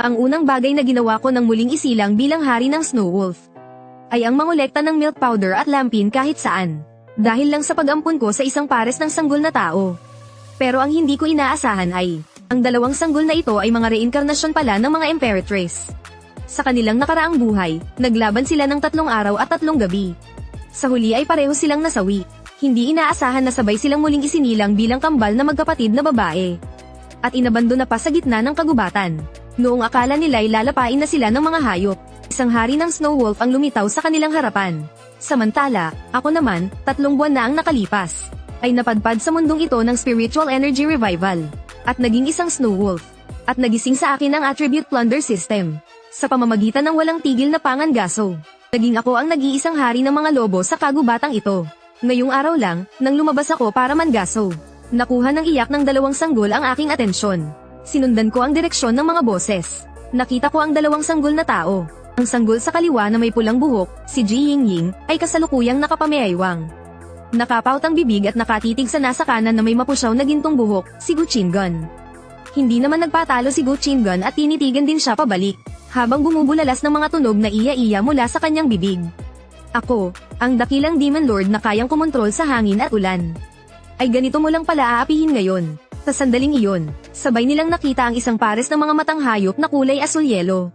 Ang unang bagay na ginawa ko nang muling isilang bilang hari ng Snow Wolf ay ang mangolekta ng milk powder at lampin kahit saan. Dahil lang sa pag-ampun ko sa isang pares ng sanggol na tao. Pero ang hindi ko inaasahan ay, ang dalawang sanggol na ito ay mga reinkarnasyon pala ng mga Imperatrix. Sa kanilang nakaraang buhay, naglaban sila ng 3 araw at 3 gabi. Sa huli ay pareho silang nasawi. Hindi inaasahan na sabay silang muling isinilang bilang kambal na magkapatid na babae. At inabando na pa sa gitna ng kagubatan. Noong akala nila'y lalapain na sila ng mga hayop, isang hari ng Snow Wolf ang lumitaw sa kanilang harapan. Samantala, ako naman, 3 buwan na ang nakalipas, ay napadpad sa mundong ito ng spiritual energy revival, at naging isang Snow Wolf, at nagising sa akin ang attribute plunder system. Sa pamamagitan ng walang tigil na pangangaso, naging ako ang nag-iisang hari ng mga lobo sa kagubatang ito. Ngayong araw lang, nang lumabas ako para mangaso, nakuha ng iyak ng 2 sanggol ang aking atensyon. Sinundan ko ang direksyon ng mga boses. Nakita ko ang 2 sanggol na tao. Ang sanggol sa kaliwa na may pulang buhok, si Ji Yingying, ay kasalukuyang nakapameaywang. Nakapaut ang bibig at nakatitig sa nasa kanan na may mapusyaw na gintong buhok, si Gu Qingan. Hindi naman nagpatalo si Gu Qingan at tinitigan din siya pabalik, habang bumubulalas ng mga tunog na iya-iya mula sa kanyang bibig. Ako, ang dakilang Demon Lord na kayang kumontrol sa hangin at ulan. Ay ganito mo lang pala aapihin ngayon. Sa sandaling iyon, sabay nilang nakita ang isang pares ng mga matang hayop na kulay asul-yelo.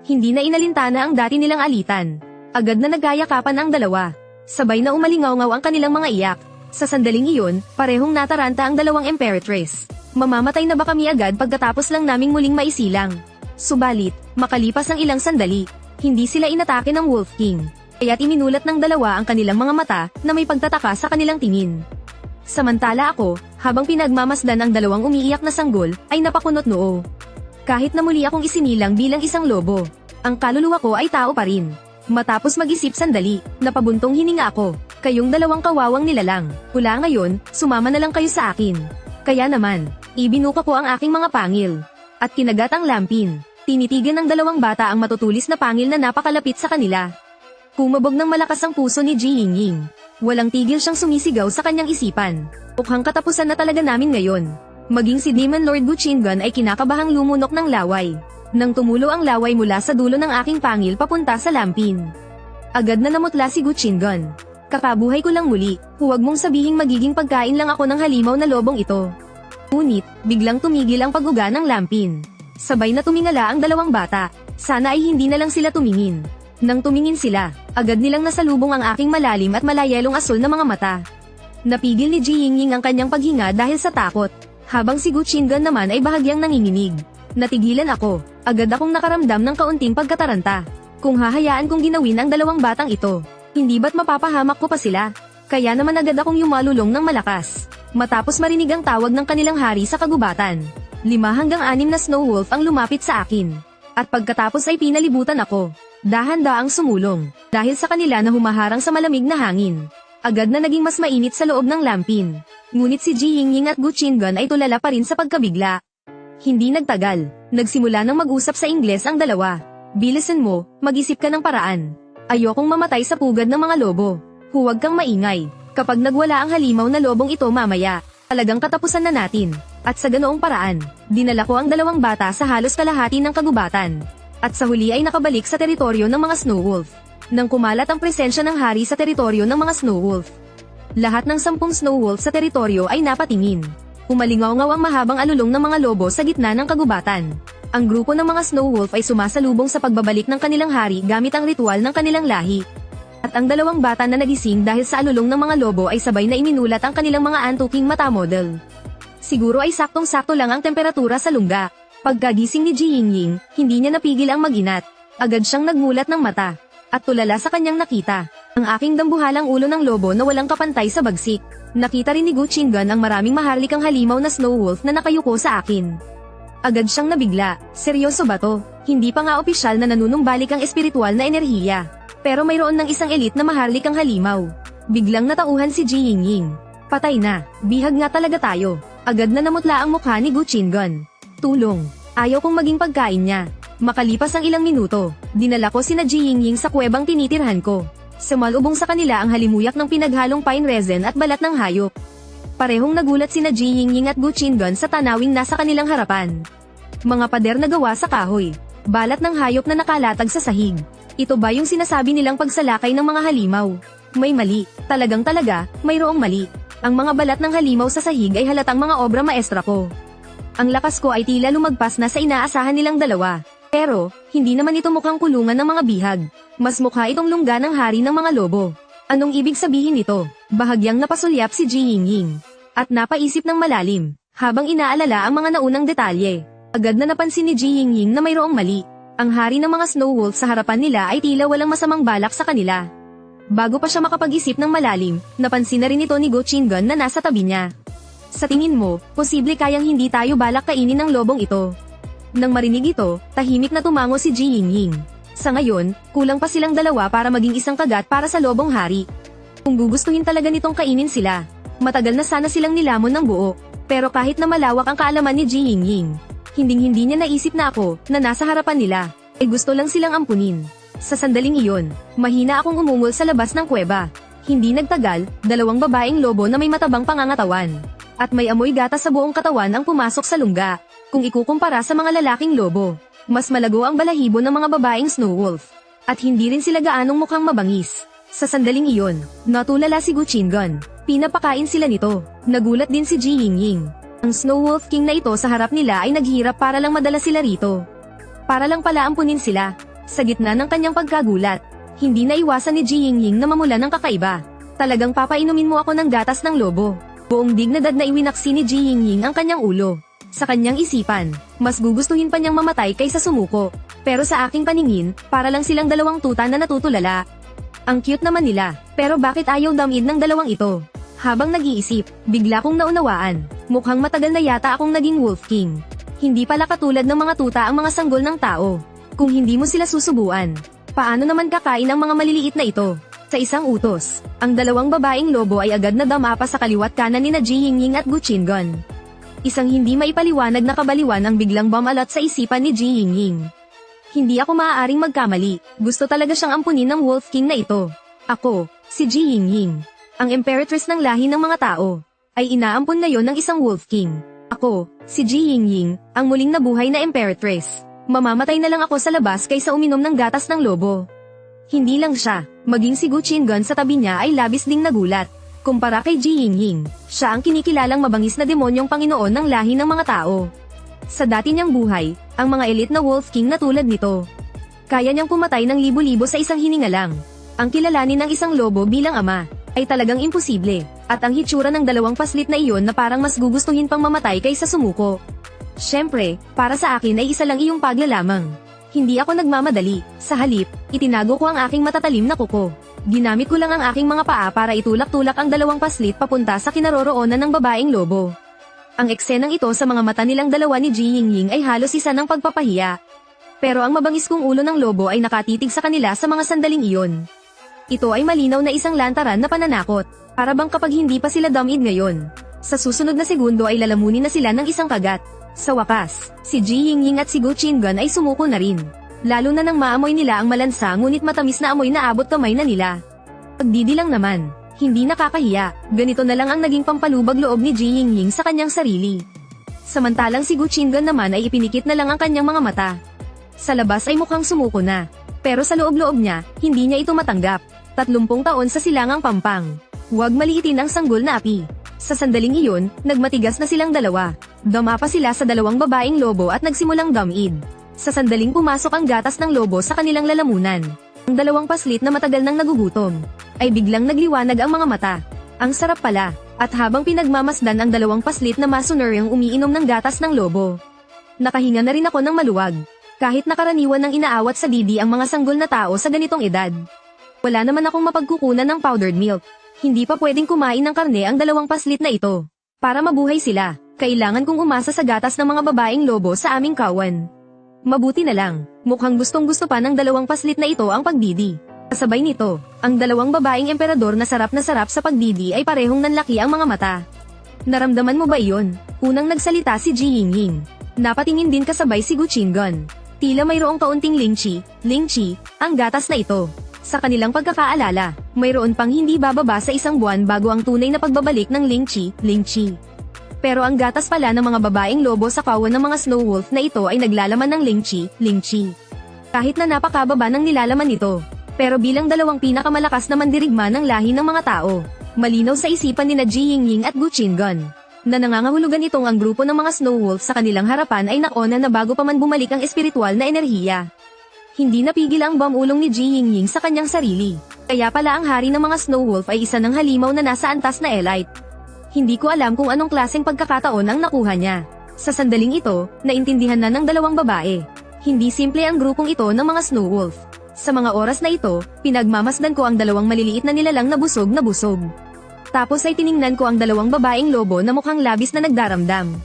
Hindi na inalintana ang dati nilang alitan. Agad na nagkayakapan ang dalawa. Sabay na umalingaw-ngaw ang kanilang mga iyak. Sa sandaling iyon, parehong nataranta ang 2 Imperatrix. Mamamatay na ba kami agad pagkatapos lang naming muling maisilang? Subalit, makalipas ang ilang sandali, hindi sila inatake ng Wolf King. Kaya't iminulat ng 2 ang kanilang mga mata na may pagtataka sa kanilang tingin. Samantala ako, habang pinagmamasdan ang 2 umiiyak na sanggol, ay napakunot noo. Kahit na muli akong isinilang bilang isang lobo, ang kaluluwa ko ay tao pa rin. Matapos mag-isip sandali, napabuntong hininga ako. Kayong 2 kawawang nilalang, mula ngayon, sumama na lang kayo sa akin. Kaya naman, ibinuka ko ang aking mga pangil. At kinagat ang lampin. Tinitigan ng 2 bata ang matutulis na pangil na napakalapit sa kanila. Kumabog ng malakas ang puso ni Ji Yingying. Walang tigil siyang sumisigaw sa kanyang isipan. Mukhang katapusan na talaga namin ngayon. Maging si Demon Lord Gu Qingan ay kinakabahang lumunok ng laway. Nang tumulo ang laway mula sa dulo ng aking pangil papunta sa lampin. Agad na namutla si Gu Qingan. Kakabuhay ko lang muli, huwag mong sabihing magiging pagkain lang ako ng halimaw na lobong ito. Ngunit, biglang tumigil ang pag-uga ng lampin. Sabay na tumingala ang 2 bata. Sana ay hindi na lang sila tumingin. Nang tumingin sila, agad nilang nasalubong ang aking malalim at malayelong asul na mga mata. Napigil ni Ji Yingying ang kanyang paghinga dahil sa takot. Habang si Gu Qingan naman ay bahagyang nanginginig. Natigilan ako, agad akong nakaramdam ng kaunting pagkataranta. Kung hahayaan kong ginawin ang 2 batang ito, hindi ba't mapapahamak ko pa sila? Kaya naman agad akong yumalulong ng malakas. Matapos marinig ang tawag ng kanilang hari sa kagubatan, 5 hanggang 6 na Snow Wolf ang lumapit sa akin. At pagkatapos ay pinalibutan ako. Dahan-daang sumulong, dahil sa kanila na humaharang sa malamig na hangin. Agad na naging mas mainit sa loob ng lampin. Ngunit si Ji Yingying at Gu Qingan ay tulala pa rin sa pagkabigla. Hindi nagtagal, nagsimula ng mag-usap sa Ingles ang 2. Bilisan mo, mag-isip ka ng paraan. Ayokong mamatay sa pugad ng mga lobo. Huwag kang maingay. Kapag nagwala ang halimaw na lobong ito mamaya, talagang katapusan na natin. At sa ganoong paraan, dinala ko ang 2 bata sa halos kalahati ng kagubatan. At sa huli ay nakabalik sa teritoryo ng mga Snow Wolf. Nang kumalat ang presensya ng hari sa teritoryo ng mga Snow Wolf. Lahat ng 10 Snow Wolf sa teritoryo ay napatingin. Umalingaw-ngaw ang mahabang alulong ng mga lobo sa gitna ng kagubatan. Ang grupo ng mga Snow Wolf ay sumasalubong sa pagbabalik ng kanilang hari gamit ang ritual ng kanilang lahi. At ang 2 bata na nagising dahil sa alulong ng mga lobo ay sabay na iminulat ang kanilang mga antuking mata model. Siguro ay saktong-sakto lang ang temperatura sa lungga. Pagkagising ni Ji Yingying, hindi niya napigil ang mag-inat. Agad siyang nagmulat ng mata. At tulala sa kanyang nakita. Ang aking dambuhalang ulo ng lobo na walang kapantay sa bagsik. Nakita rin ni Gu Qingan ang maraming maharlikang halimaw na Snow Wolf na nakayuko sa akin. Agad siyang nabigla. Seryoso ba to? Hindi pa nga opisyal na nanunumbalik ang espiritual na enerhiya. Pero mayroon ng isang elite na maharlikang halimaw. Biglang natauhan si Ji Yingying. Patay na. Bihag nga talaga tayo. Agad na namutla ang mukha ni Gu Qingan. Tulong. Ayaw kong maging pagkain niya. Makalipas ang ilang minuto, dinala ko sina Ji Yingying sa kuwebang tinitirhan ko. Sumalubong sa kanila ang halimuyak ng pinaghalong pine resin at balat ng hayop. Parehong nagulat sina Ji Yingying at Gu Qingan sa tanawing nasa kanilang harapan. Mga pader na gawa sa kahoy, Balat ng hayop na nakalatag sa sahig. Ito ba yung sinasabi nilang pagsalakay ng mga halimaw? May mali. Talagang mayroong mali. Ang mga balat ng halimaw sa sahig ay halatang mga obra maestra ko. Ang lakas ko ay tila lumagpas na sa inaasahan nilang dalawa. Pero, hindi naman ito mukhang kulungan ng mga bihag. Mas mukha itong lungga ng hari ng mga lobo. Anong ibig sabihin nito? Bahagyang napasulyap si Ji Yingying. At napaisip ng malalim, habang inaalala ang mga naunang detalye. Agad na napansin ni Ji Yingying na mayroong mali. Ang hari ng mga Snow Wolf sa harapan nila ay tila walang masamang balak sa kanila. Bago pa siya makapag-isip ng malalim, napansin na rin ito ni Go Chingon na nasa tabi niya. Sa tingin mo, posible kayang hindi tayo balak kainin ng lobong ito? Nang marinig ito, tahimik na tumango si Ji Yingying. Sa ngayon, kulang pa silang dalawa para maging isang kagat para sa lobong hari. Kung gugustuhin talaga nitong kainin sila, matagal na sana silang nilamon ng buo. Pero kahit na malawak ang kaalaman ni Ji Yingying, hinding-hindi niya naisip na ako, na nasa harapan nila, ay gusto lang silang ampunin. Sa sandaling iyon, mahina akong umungol sa labas ng kuweba. Hindi nagtagal, dalawang babaeng lobo na may matabang pangangatawan. At may amoy gatas sa buong katawan ang pumasok sa lungga. Kung ikukumpara sa mga lalaking lobo, mas malago ang balahibo ng mga babaeng Snow Wolf. At hindi rin sila gaanong mukhang mabangis. Sa sandaling iyon, natulala si Gu Chingon. Pinapakain sila nito. Nagulat din si Ji Yingying. Ang Snow Wolf King na ito sa harap nila ay naghirap para lang madala sila rito. Para lang pala ampunin sila. Sa gitna ng kanyang pagkagulat, hindi naiwasan ni Ji Yingying na mamula ng kakaiba. Talagang papainumin mo ako ng gatas ng lobo. Buong dignidad na iwinaksi ni Ji Yingying ang kanyang ulo. Sa kanyang isipan, mas gugustuhin pa niyang mamatay kaysa sumuko. Pero sa aking paningin, para lang silang dalawang tuta na natutulala. Ang cute naman nila, pero bakit ayaw damid ng dalawang ito? Habang nag-iisip, bigla kong naunawaan. Mukhang matagal na yata akong naging Wolf King. Hindi pala katulad ng mga tuta ang mga sanggol ng tao. Kung hindi mo sila susubuan, paano naman kakain ang mga maliliit na ito? Sa isang utos, ang dalawang babaeng lobo ay agad na damapa sa kaliwat kanan ni na Ji Yingying at Gu Chingon. Isang hindi maipaliwanag na kabaliwan ang biglang bumalat sa isipan ni Ji Yingying. Hindi ako maaaring magkamali. Gusto talaga siyang ampunin ng Wolf King na ito. Ako, si Ji Yingying, ang Imperatress ng lahi ng mga tao, ay inaampon ngayon ng isang Wolf King. Ako, si Ji Yingying, ang muling nabuhay na Imperatress. Mamamatay na lang ako sa labas kaysa uminom ng gatas ng lobo. Hindi lang siya, maging si Gu Chingon sa tabi niya ay labis ding nagulat. Kumpara kay Ji Yingying, siya ang kinikilalang mabangis na demonyong Panginoon ng lahi ng mga tao. Sa dati niyang buhay, ang mga elite na Wolf King na tulad nito, kaya niyang pumatay ng libo-libo sa isang hininga lang. Ang kilalanin ng isang lobo bilang ama, ay talagang imposible, at ang hitsura ng dalawang paslit na iyon na parang mas gugustuhin pang mamatay kaysa sumuko. Siyempre, para sa akin ay isa lang iyong pagla lamang. Hindi ako nagmamadali, sa halip, itinago ko ang aking matatalim na kuko. Ginamit ko lang ang aking mga paa para itulak-tulak ang dalawang paslit papunta sa kinaroroonan ng babaeng lobo. Ang eksenang ito sa mga mata nilang dalawa ni Ji Yingying ay halos isa ng pagpapahiya. Pero ang mabangis kong ulo ng lobo ay nakatitig sa kanila sa mga sandaling iyon. Ito ay malinaw na isang lantaran na pananakot, para bang kapag hindi pa sila dumb-id ngayon. Sa susunod na segundo ay lalamunin na sila ng isang kagat. Sa wakas, si Ji Yingying at si Gu Chingon ay sumuko na rin. Lalo na nang maamoy nila ang malansa ngunit matamis na amoy na abot kamay na nila. Pagdidilang naman, hindi nakakahiya, ganito na lang ang naging pampalubag loob ni Ji Yingying sa kanyang sarili. Samantalang si Gu Chingon naman ay ipinikit na lang ang kanyang mga mata. Sa labas ay mukhang sumuko na, pero sa loob-loob niya, hindi niya ito matanggap. 30 taon sa silangang pampang. Huwag maliitin ang sanggol na api. Sa sandaling iyon, nagmatigas na silang dalawa. Dumapa sila sa dalawang babaeng lobo at nagsimulang dumb-id. Sa sandaling pumasok ang gatas ng lobo sa kanilang lalamunan. Ang dalawang paslit na matagal nang nagugutom, ay biglang nagliwanag ang mga mata. Ang sarap pala, at habang pinagmamasdan ang dalawang paslit na masunuryang umiinom ng gatas ng lobo. Nakahinga na rin ako ng maluwag. Kahit nakaraniwan ng inaawat sa didi ang mga sanggol na tao sa ganitong edad. Wala naman akong mapagkukunan ng powdered milk. Hindi pa pwedeng kumain ng karne ang dalawang paslit na ito. Para mabuhay sila, kailangan kong umasa sa gatas ng mga babaeng lobo sa aming kawan. Mabuti na lang, mukhang gustong-gusto pa ng dalawang paslit na ito ang pagdidi. Kasabay nito, ang dalawang babaeng emperador na sarap sa pagdidi ay parehong nanlaki ang mga mata. Naramdaman mo ba iyon? Unang nagsalita si Ji Yingying. Napatingin din kasabay si Gu Chingon. Tila mayroong kaunting lingchi, ang gatas na ito. Sa kanilang pagkakaalala, mayroon pang hindi bababa sa isang buwan bago ang tunay na pagbabalik ng lingchi. Pero ang gatas pala ng mga babaeng lobo sa kawan ng mga snow wolf na ito ay naglalaman ng lingchi. Kahit na napakababa ng nilalaman nito. Pero bilang dalawang pinakamalakas na mandirigma ng lahi ng mga tao, malinaw sa isipan ni Ji Yingying at Gu Qingan na nangangahulugan itong ang grupo ng mga snow wolf sa kanilang harapan ay nakona na bago pa man bumalik ang espiritual na enerhiya. Hindi napigil ang bamulong ni Ji Yingying sa kanyang sarili. Kaya pala ang hari ng mga snow wolf ay isa ng halimaw na nasa antas na elite. Hindi ko alam kung anong klaseng pagkakataon ang nakuha niya. Sa sandaling ito, naintindihan na ng dalawang babae. Hindi simple ang grupong ito ng mga snow wolf. Sa mga oras na ito, pinagmamasdan ko ang dalawang maliliit na nilalang na busog. Tapos ay tiningnan ko ang dalawang babaeng lobo na mukhang labis na nagdaramdam.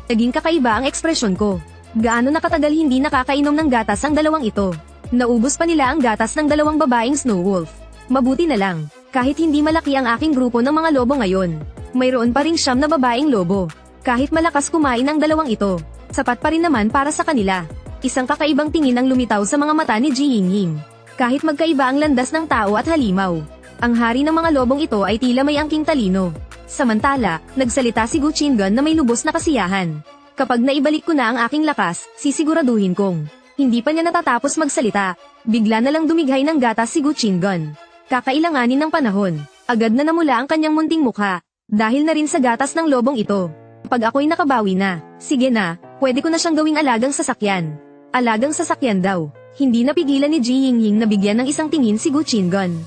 Naging kakaiba ang ekspresyon ko. Gaano nakatagal hindi nakakainom ng gatas ang dalawang ito. Naubos pa nila ang gatas ng dalawang babaeng snow wolf. Mabuti na lang, kahit hindi malaki ang aking grupo ng mga lobo ngayon, mayroon pa ring 9 na babaeng lobo. Kahit malakas kumain ang dalawang ito, sapat pa rin naman para sa kanila. Isang kakaibang tingin ang lumitaw sa mga mata ni Ji Yingying. Kahit magkaiba ang landas ng tao at halimaw, ang hari ng mga lobong ito ay tila may angking talino. Samantala, nagsalita si Gu Qingan na may lubos na kasiyahan. Kapag naibalik ko na ang aking lakas, sisiguraduhin kong hindi pa niya natatapos magsalita. Bigla na lang dumighay ng gatas si Gu Qingan. Kakailanganin ng panahon, agad na namula ang kanyang munting mukha. Dahil na rin sa gatas ng lobong ito. Pag ako'y nakabawi na, sige na, pwede ko na siyang gawing alagang sasakyan. Alagang sasakyan daw. Hindi napigilan ni Ji Yingying na bigyan ng isang tingin si Gu Qingan.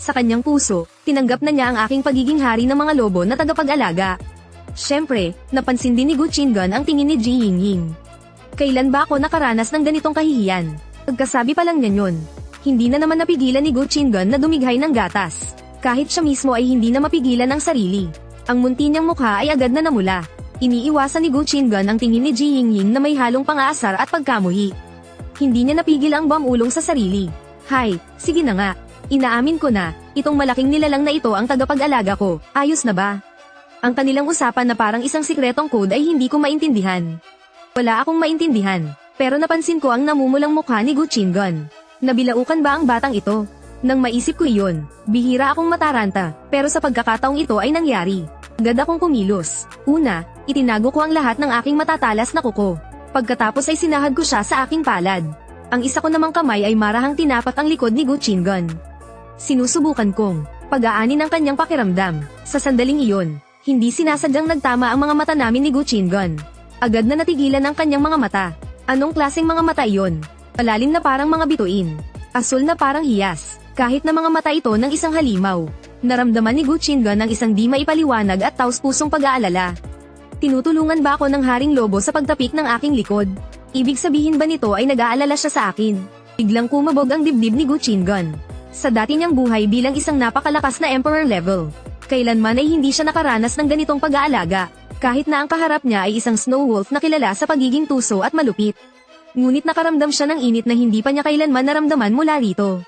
Sa kanyang puso, tinanggap na niya ang aking pagiging hari ng mga lobo na tagapag-alaga. Siyempre, napansin din ni Gu Qingan ang tingin ni Ji Yingying. Kailan ba ako nakaranas ng ganitong kahihiyan? Pagkasabi pa lang niya yun, hindi na naman napigilan ni Gu Qingan na dumighay ng gatas. Kahit siya mismo ay hindi na mapigilan ang sarili. Ang munti niyang mukha ay agad na namula. Iniiwasan ni Gu Qingan ang tingin ni Ji Yingying na may halong pang-aasar at pagkamuhi. Hindi niya napigil ang bamulong sa sarili. Hay, sige na nga. Inaamin ko na, itong malaking nilalang na ito ang tagapag-alaga ko. Ayos na ba? Ang kanilang usapan na parang isang sikretong code ay hindi ko maintindihan. Wala akong maintindihan, pero napansin ko ang namumulang mukha ni Gu Qingan. Nabilaukan ba ang batang ito? Nang maisip ko iyon, bihira akong mataranta, pero sa pagkakataong ito ay nangyari. Agad akong kumilos. Una, itinago ko ang lahat ng aking matatalas na kuko. Pagkatapos ay sinahad ko siya sa aking palad. Ang isa ko namang kamay ay marahang tinapat ang likod ni Gu Qingan. Sinusubukan kong pag-aanin ang kanyang pakiramdam. Sa sandaling iyon, hindi sinasadyang nagtama ang mga mata namin ni Gu Qingan. Agad na natigilan ang kanyang mga mata. Anong klaseng mga mata iyon? Palalim na parang mga bituin. Asul na parang hiyas. Kahit na mga mata ito ng isang halimaw. Naramdaman ni Gu Qingan ang isang di maipaliwanag at taus-pusong pag-aalala. Tinutulungan ba ako ng haring lobo sa pagtapik ng aking likod? Ibig sabihin ba nito ay nag-aalala siya sa akin? Biglang kumabog ang dibdib ni Gu Qingan. Sa dati niyang buhay bilang isang napakalakas na emperor level, kailanman ay hindi siya nakaranas ng ganitong pag-aalaga. Kahit na ang kaharap niya ay isang snow wolf na kilala sa pagiging tuso at malupit. Ngunit nakaramdam siya ng init na hindi pa niya kailanman naramdaman mula rito.